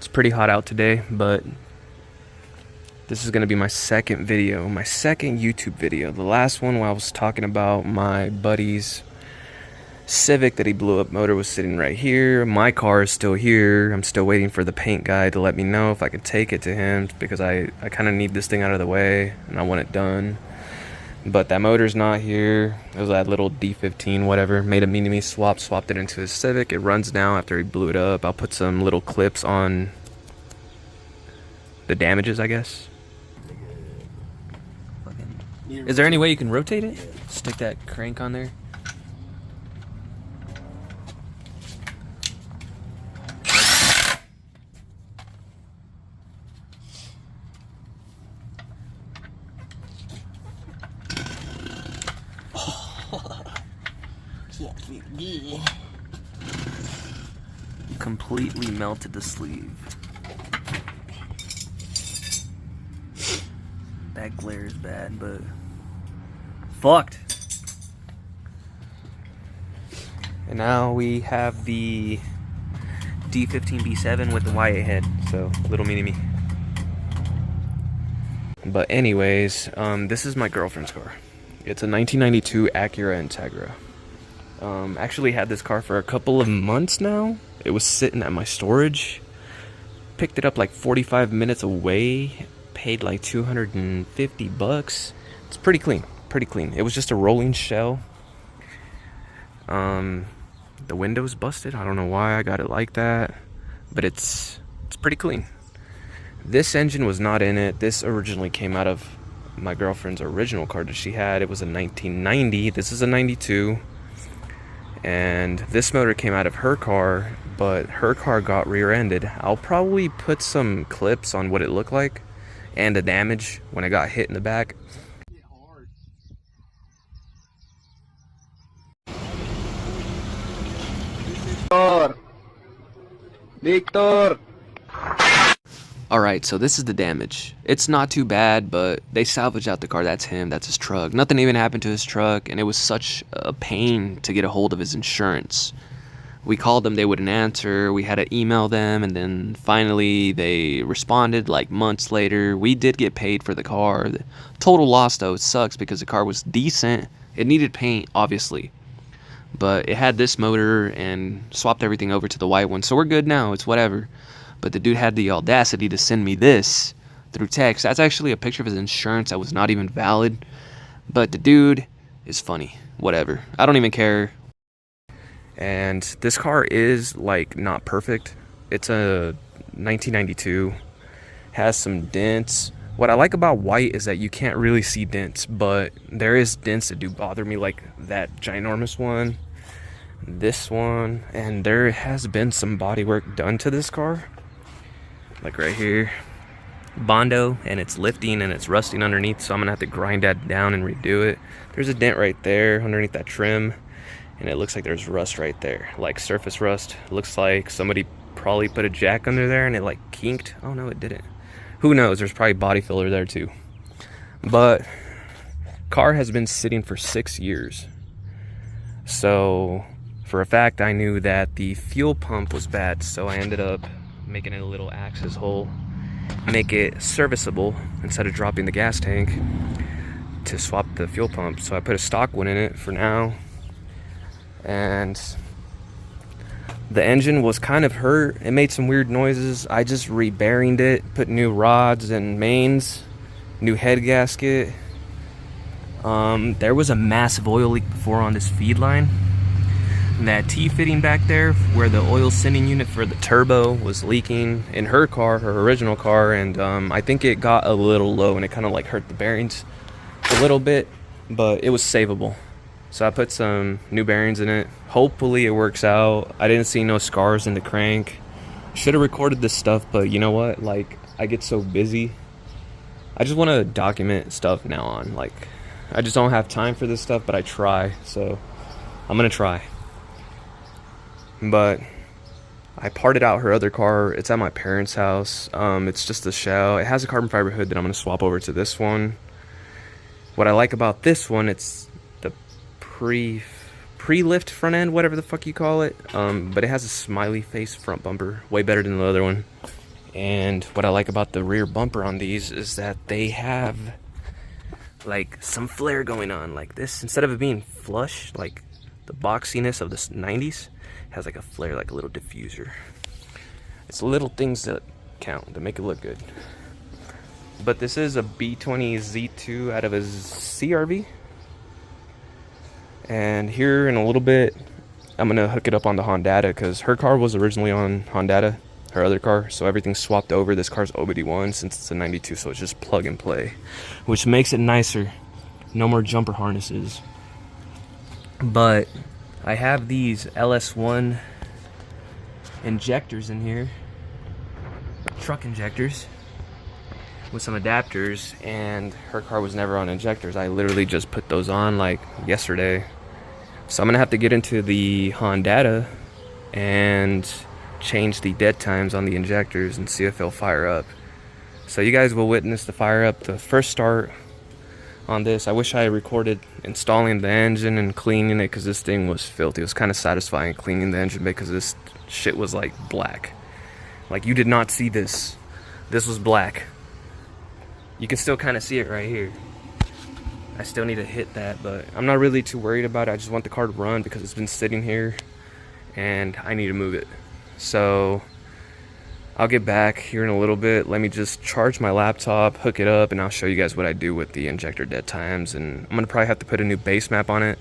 It's pretty hot out today, but this is going to be my second video, my second YouTube video. The last one where I was talking about my buddy's Civic that he blew up motor was sitting right here. My car is still here. I'm still waiting for the paint guy to let me know if I can take it to him because I kind of need this thing out of the way and I want it done. But that motor's not here. It was that little D15 whatever. Made a mini-me swap, swapped it into his Civic. It runs now after he blew it up. I'll put some little clips on the damages, I guess. Is there any way you can rotate it? Stick that crank on there. Completely melted the sleeve. That glare is bad, but fucked. And now we have the D15B7 with the YA head, so little mini-me. But anyways, this is my girlfriend's car. It's a 1992 Acura Integra. Actually had this car for a couple of months now. It was sitting at my storage. Picked it up like 45 minutes away. Paid like 250 bucks. It's pretty clean, pretty clean. It was just a rolling shell. The window's busted. I don't know why I got it like that, but it's pretty clean. This engine was not in it. This originally came out of my girlfriend's original car that she had. It was a 1990. This is a 92. And this motor came out of her car, but her car got rear-ended. I'll probably put some clips on what it looked like and the damage when I got hit in the back. Victor! Alright, so this is the damage. It's not too bad, but they salvaged out the car. That's him, that's his truck. Nothing even happened to his truck, and it was such a pain to get a hold of his insurance. We called them, they wouldn't answer. We had to email them, and then finally they responded like months later. We did get paid for the car. The total loss, though, it sucks because the car was decent. It needed paint, obviously. But it had this motor and swapped everything over to the white one, so we're good now. It's whatever. But the dude had the audacity to send me this through text. That's actually a picture of his insurance that was not even valid. But the dude is funny. Whatever. I don't even care. And this car is, like, not perfect. It's a 1992. Has some dents. What I like about white is that you can't really see dents. But there is dents that do bother me, like that ginormous one. This one. And there has been some body work done to this car. Like right here, Bondo, and it's lifting and it's rusting underneath, so I'm gonna have to grind that down and redo it. There's a dent right there underneath that trim, and it looks like there's rust right there, like surface rust. It looks like somebody probably put a jack under there and it like kinked. Oh no, it didn't. Who knows? There's probably body filler there too. But car has been sitting for 6 years, so for a fact I knew that the fuel pump was bad, so I ended up making it a little access hole, make it serviceable instead of dropping the gas tank to swap the fuel pump. So I put a stock one in it for now, and the engine was kind of hurt. It made some weird noises. I just re-bearinged it, put new rods and mains, new head gasket. There was a massive oil leak before on this feed line. And that T-fitting back there where the oil sending unit for the turbo was leaking in her car, her original car, and I think it got a little low and it kind of like hurt the bearings a little bit, but it was savable. So I put some new bearings in it. Hopefully it works out. I didn't see no scars in the crank. Should have recorded this stuff, but you know what? Like, I get so busy. I just want to document stuff now on. Like, I just don't have time for this stuff, but I try. So I'm going to try. But I parted out her other car. It's at my parents' house. It's just a shell. It has a carbon fiber hood that I'm going to swap over to this one. What I like about this one, it's the pre-lift front end, whatever the fuck you call it. But it has a smiley face front bumper. Way better than the other one. And what I like about the rear bumper on these is that they have like some flair going on like this. Instead of it being flush, like the boxiness of the 90s, has like a flair, like a little diffuser. It's little things that count, that make it look good. But this is a B20 Z2 out of a CRV. And here in a little bit, I'm gonna hook it up on the Hondata, because her car was originally on Hondata, her other car, so everything's swapped over. This car's OBD1 since it's a 92, so it's just plug and play, which makes it nicer. No more jumper harnesses. But I have these LS1 injectors in here, truck injectors, with some adapters, and her car was never on injectors. I literally just put those on like yesterday. So I'm gonna have to get into the Hondata and change the dead times on the injectors and see if they'll fire up. So you guys will witness the fire up, the first start on this. I wish I recorded installing the engine and cleaning it, because this thing was filthy. It was kind of satisfying cleaning the engine because this shit was like black. Like, you did not see this. This was black. You can still kind of see it right here. I still need to hit that, but I'm not really too worried about it. I just want the car to run because it's been sitting here and I need to move it. So I'll get back here in a little bit. Let me just charge my laptop, hook it up, and I'll show you guys what I do with the injector dead times. And I'm gonna probably have to put a new base map on it,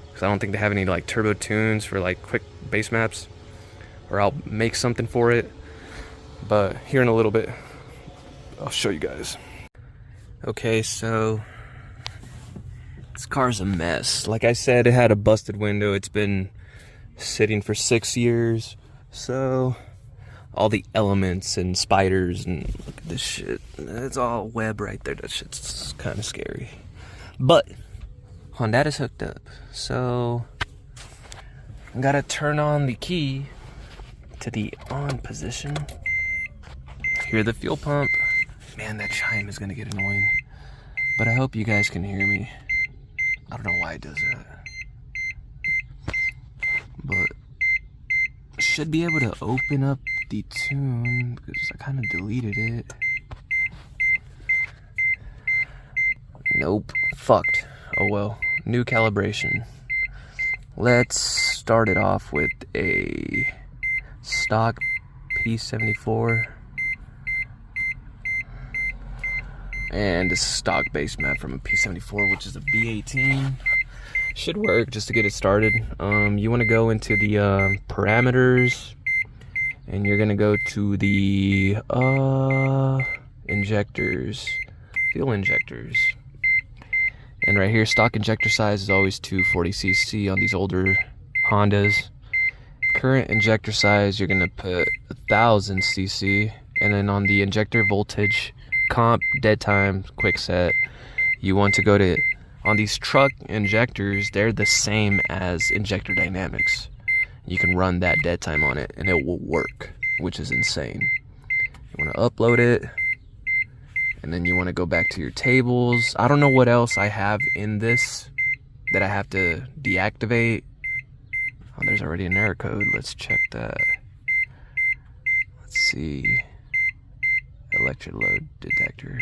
because I don't think they have any like turbo tunes for like quick base maps, or I'll make something for it. But here in a little bit, I'll show you guys. Okay, so this car's a mess. Like I said, it had a busted window. It's been sitting for 6 years. So all the elements and spiders, and look at this shit. It's all web right there. That shit's kind of scary. But Hondata's hooked up. So I gotta turn on the key to the on position. Hear the fuel pump. Man, that chime is gonna get annoying. But I hope you guys can hear me. I don't know why it does that. But I should be able to open up the tune, because I kind of deleted it. Nope. Fucked. Oh well. New calibration. Let's start it off with a stock P74. And a stock base map from a P74, which is a B18. Should work just to get it started. You want to go into the parameters, and you're gonna go to the injectors, fuel injectors. And right here, stock injector size is always 240cc on these older Hondas. Current injector size, you're gonna put 1000cc, and then on the injector voltage, comp, dead time, quick set, you want to go to, on these truck injectors, they're the same as injector dynamics. You can run that dead time on it and it will work, which is insane. You want to upload it, and then you want to go back to your tables. I don't know what else I have in this that I have to deactivate. Oh, there's already an error code. Let's check that. Let's see. Electric load detector.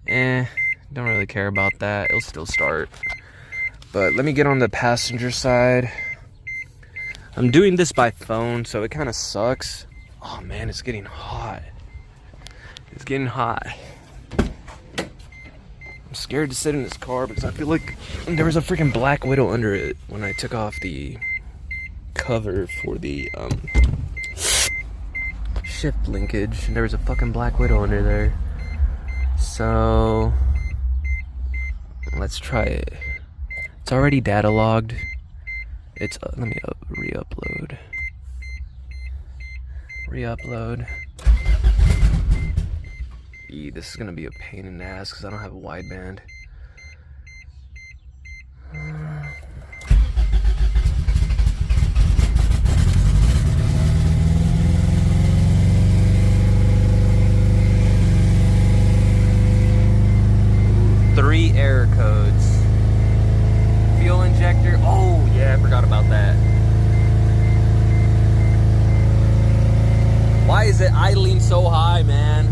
Don't really care about that. It'll still start. But let me get on the passenger side. I'm doing this by phone, so it kind of sucks. Oh man, it's getting hot. It's getting hot. I'm scared to sit in this car because I feel like there was a freaking Black Widow under it when I took off the cover for the shift linkage. There was a fucking Black Widow under there. So let's try it. It's already data logged. It's let me re-upload. This is gonna be a pain in the ass because I don't have a wideband. Three error codes. Fuel injector. Oh yeah, I forgot about that. Why is it idling so high, man?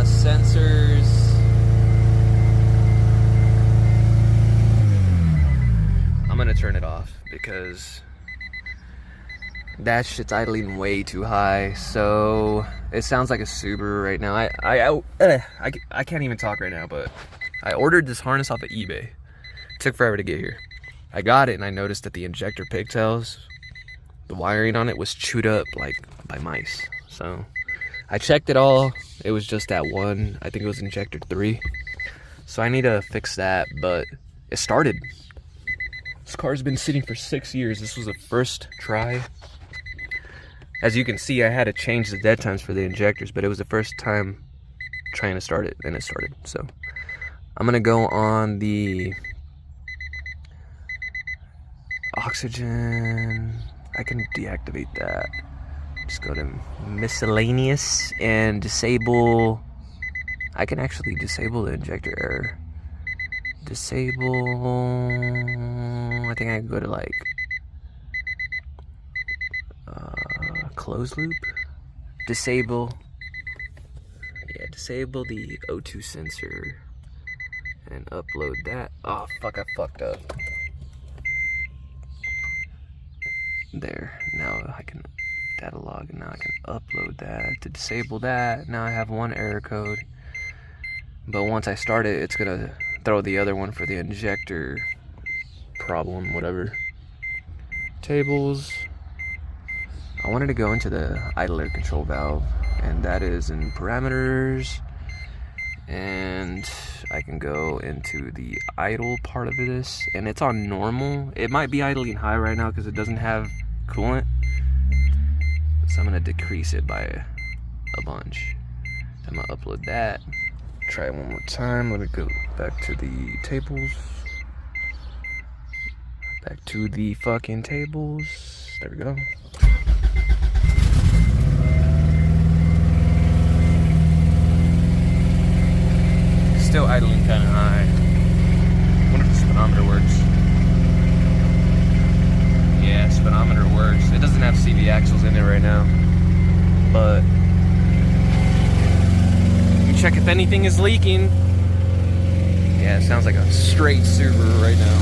Sensors. I'm gonna turn it off because that shit's idling way too high. So it sounds like a Subaru right now. I can't even talk right now, but I ordered this harness off of eBay. It took forever to get here. I got it and I noticed that the injector pigtails, the wiring on it was chewed up like by mice. So I checked it all. It was just that one. I think it was injector 3. So I need to fix that, but it started. This car's been sitting for 6 years. This was the first try. As you can see, I had to change the dead times for the injectors, but it was the first time trying to start it, and it started. So I'm gonna go on the oxygen. I can deactivate that. Just go to miscellaneous and disable. I can actually disable the injector error. Disable. I think I can go to like closed loop. Disable. Yeah, disable the O2 sensor and upload that. Oh fuck, I fucked up. There. Now I can data log, and now I can upload that to disable that. Now I have one error code, but once I start it, it's gonna throw the other one for the injector problem, whatever. Tables. I wanted to go into the idle air control valve, and that is in parameters, and I can go into the idle part of this, and it's on normal. It might be idling high right now because it doesn't have coolant. So I'm gonna decrease it by a bunch. I'm gonna upload that. Try it one more time. Let me go back to the tables. Back to the fucking tables. There we go. Still idling kind of high. I wonder if the speedometer works. Yeah, speedometer works. It doesn't have CV axles in it right now, but you check if anything is leaking. Yeah, it sounds like a straight Subaru right now.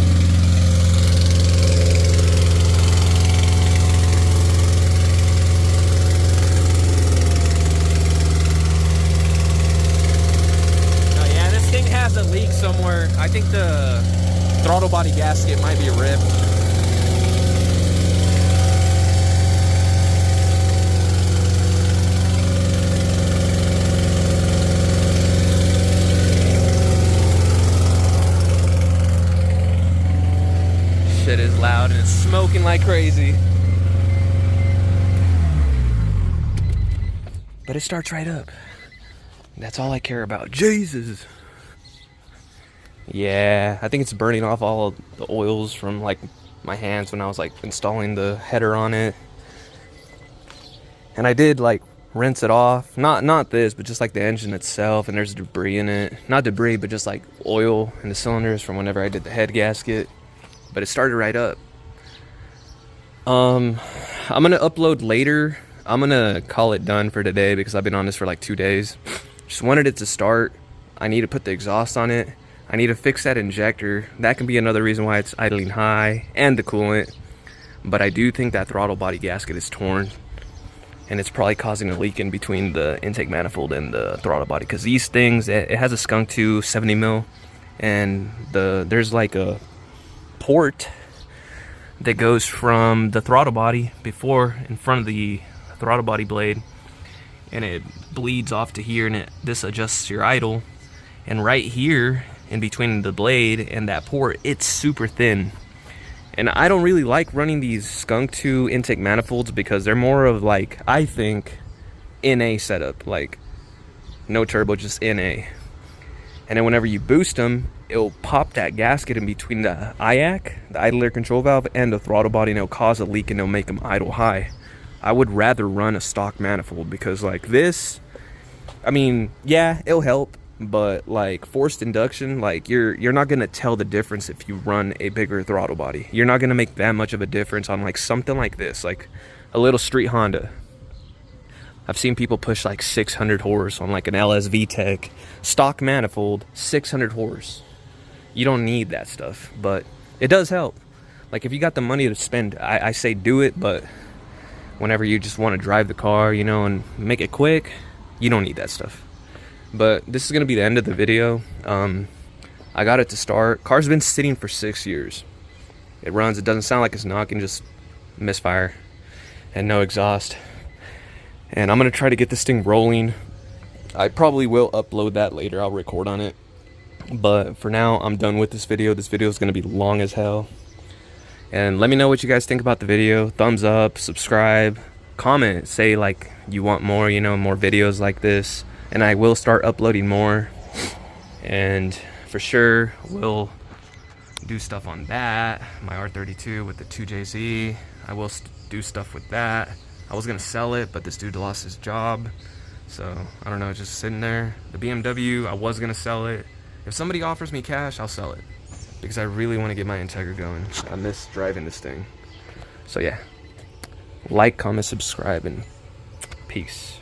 Oh yeah, this thing has a leak somewhere. I think the throttle body gasket might be ripped. Shit is loud and it's smoking like crazy. But it starts right up. That's all I care about. Jesus. Yeah, I think it's burning off all of the oils from like my hands when I was like installing the header on it. And I did like rinse it off. Not this, but just like the engine itself, and there's debris in it. Not debris, but just like oil in the cylinders from whenever I did the head gasket. But it started right up. I'm gonna upload later. I'm gonna call it done for today because I've been on this for like 2 days. Just wanted it to start. I need to put the exhaust on it. I need to fix that injector. That can be another reason why it's idling high, and the coolant. But I do think that throttle body gasket is torn, and it's probably causing a leak in between the intake manifold and the throttle body, because these things, it has a skunk tube 70 mil, and there's like a port that goes from the throttle body before in front of the throttle body blade, and it bleeds off to here, and this adjusts your idle. And right here in between the blade and that port, it's super thin, and I don't really like running these skunk tube intake manifolds because they're more of like, I think, NA setup, like no turbo, just NA. And then whenever you boost them, it'll pop that gasket in between the IAC, the idle air control valve, and the throttle body, and it'll cause a leak and it'll make them idle high. I would rather run a stock manifold because like this, I mean, yeah, it'll help, but like forced induction, like you're not gonna tell the difference if you run a bigger throttle body. You're not gonna make that much of a difference on like something like this, like a little street Honda. I've seen people push like 600 horse on like an LSV Tech stock manifold, 600 horse. You don't need that stuff, but it does help. Like if you got the money to spend, I say do it, but whenever you just want to drive the car, you know, and make it quick, you don't need that stuff. But this is going to be the end of the video. I got it to start. Car's been sitting for 6 years. It runs. It doesn't sound like it's knocking, just misfire and no exhaust. And I'm going to try to get this thing rolling. I probably will upload that later. I'll record on it. But for now, I'm done with this video. This video is going to be long as hell. And let me know what you guys think about the video. Thumbs up, subscribe, comment, say like you want more, you know, more videos like this. And I will start uploading more. And for sure, we'll do stuff on that. My R32 with the 2JZ. I will do stuff with that. I was gonna sell it, but this dude lost his job, so I don't know, just sitting there. The BMW, I was gonna sell it. If somebody offers me cash, I'll sell it, because I really want to get my Integra going. I miss driving this thing. So yeah, like, comment, subscribe, and peace.